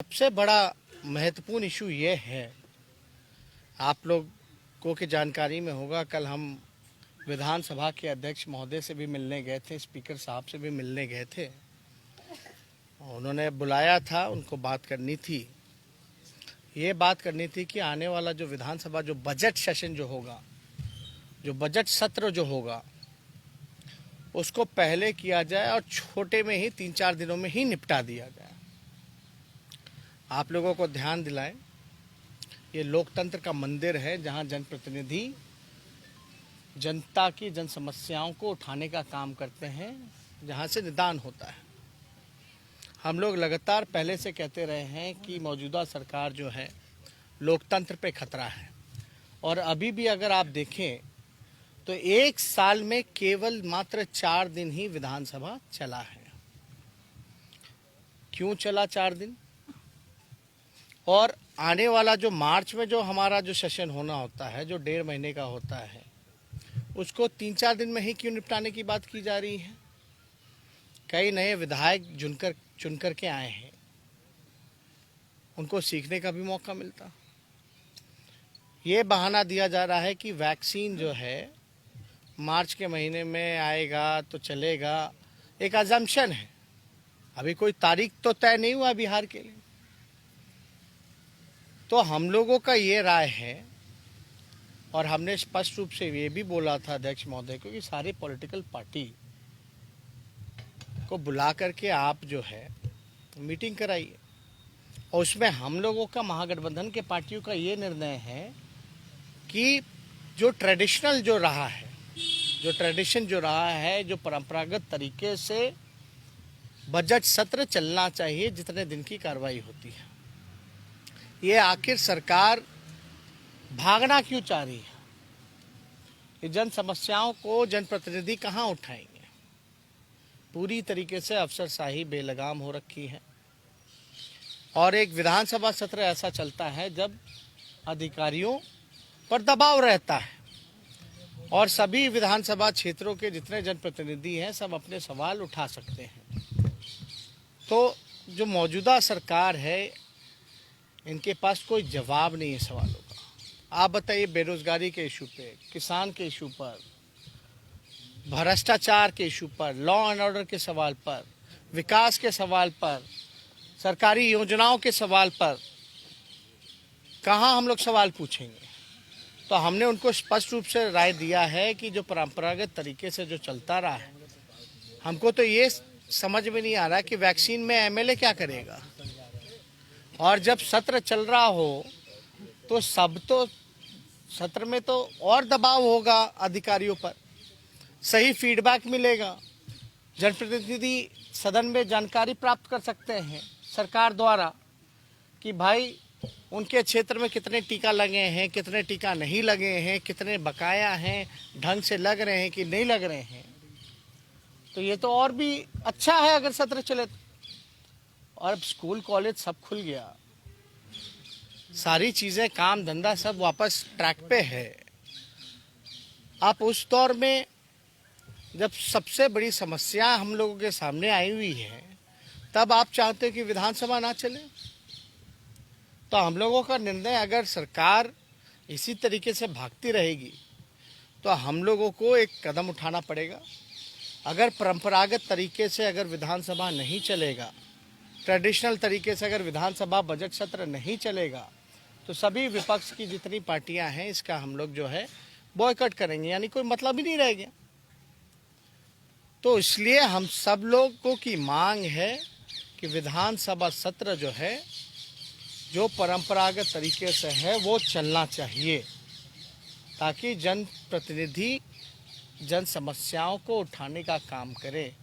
सबसे बड़ा महत्वपूर्ण इशू ये है, आप लोगों की जानकारी में होगा, कल हम विधानसभा के अध्यक्ष महोदय से भी मिलने गए थे, स्पीकर साहब से भी मिलने गए थे। उन्होंने बुलाया था, उनको बात करनी थी। ये बात करनी थी कि आने वाला जो विधानसभा जो बजट सेशन जो होगा, जो बजट सत्र जो होगा, उसको पहले किया जाए और छोटे में ही 3-4 दिनों में ही निपटा दिया जाए। आप लोगों को ध्यान दिलाएं, ये लोकतंत्र का मंदिर है जहां जनप्रतिनिधि जनता की जन समस्याओं को उठाने का काम करते हैं, जहां से निदान होता है। हम लोग लगातार पहले से कहते रहे हैं कि मौजूदा सरकार जो है लोकतंत्र पे खतरा है। और अभी भी अगर आप देखें तो एक साल में केवल मात्र 4 दिन ही विधानसभा चला है। क्यों चला 4 दिन? और आने वाला जो मार्च में जो हमारा जो सेशन होना होता है, जो 1.5 महीने का होता है, उसको 3-4 दिन में ही क्यों निपटाने की बात की जा रही है? कई नए विधायक चुनकर के आए हैं, उनको सीखने का भी मौका मिलता। ये बहाना दिया जा रहा है कि वैक्सीन जो है मार्च के महीने में आएगा तो चलेगा, एक अजम्पशन है। अभी कोई तारीख तो तय नहीं हुआ बिहार के लिए। तो हम लोगों का ये राय है, और हमने स्पष्ट रूप से ये भी बोला था अध्यक्ष महोदय को कि सारी पॉलिटिकल पार्टी को बुला करके आप जो है मीटिंग कराइए। और उसमें हम लोगों का, महागठबंधन के पार्टियों का ये निर्णय है कि जो ट्रेडिशनल जो रहा है, जो परंपरागत तरीके से बजट सत्र चलना चाहिए, जितने दिन की कार्रवाई होती है। ये आखिर सरकार भागना क्यों चाह रही है? ये जन समस्याओं को जनप्रतिनिधि कहाँ उठाएंगे? पूरी तरीके से अफसरशाही बेलगाम हो रखी है। और एक विधानसभा सत्र ऐसा चलता है जब अधिकारियों पर दबाव रहता है और सभी विधानसभा क्षेत्रों के जितने जनप्रतिनिधि हैं सब अपने सवाल उठा सकते हैं। तो जो मौजूदा सरकार है, इनके पास कोई जवाब नहीं है सवालों का। आप बताइए, बेरोजगारी के इशू पे, किसान के इशू पर, भ्रष्टाचार के इशू पर, लॉ एंड ऑर्डर के सवाल पर, विकास के सवाल पर, सरकारी योजनाओं के सवाल पर कहाँ हम लोग सवाल पूछेंगे? तो हमने उनको स्पष्ट रूप से राय दिया है कि जो परंपरागत तरीके से जो चलता रहा है, हमको तो ये समझ में नहीं आ रहा कि वैक्सीन में एमएलए क्या करेगा। और जब सत्र चल रहा हो तो सत्र में तो और दबाव होगा अधिकारियों पर, सही फीडबैक मिलेगा, जनप्रतिनिधि सदन में जानकारी प्राप्त कर सकते हैं सरकार द्वारा कि भाई उनके क्षेत्र में कितने टीका लगे हैं, कितने टीका नहीं लगे हैं, कितने बकाया हैं, ढंग से लग रहे हैं कि नहीं लग रहे हैं। तो ये तो और भी अच्छा है अगर सत्र चले तो। और अब स्कूल कॉलेज सब खुल गया, सारी चीज़ें, काम धंधा सब वापस ट्रैक पे है। आप उस दौर में जब सबसे बड़ी समस्या हम लोगों के सामने आई हुई है, तब आप चाहते हो कि विधानसभा ना चले? तो हम लोगों का निर्णय, अगर सरकार इसी तरीके से भागती रहेगी तो हम लोगों को एक कदम उठाना पड़ेगा। अगर परंपरागत तरीके से अगर विधानसभा नहीं चलेगा, ट्रेडिशनल तरीके से अगर विधानसभा बजट सत्र नहीं चलेगा, तो सभी विपक्ष की जितनी पार्टियां हैं इसका हम लोग जो है बॉयकॉट करेंगे, यानी कोई मतलब ही नहीं रह गया। तो इसलिए हम सब लोगों की मांग है कि विधानसभा सत्र जो है, जो परंपरागत तरीके से है वो चलना चाहिए, ताकि जनप्रतिनिधि जन समस्याओं को उठाने का काम करे।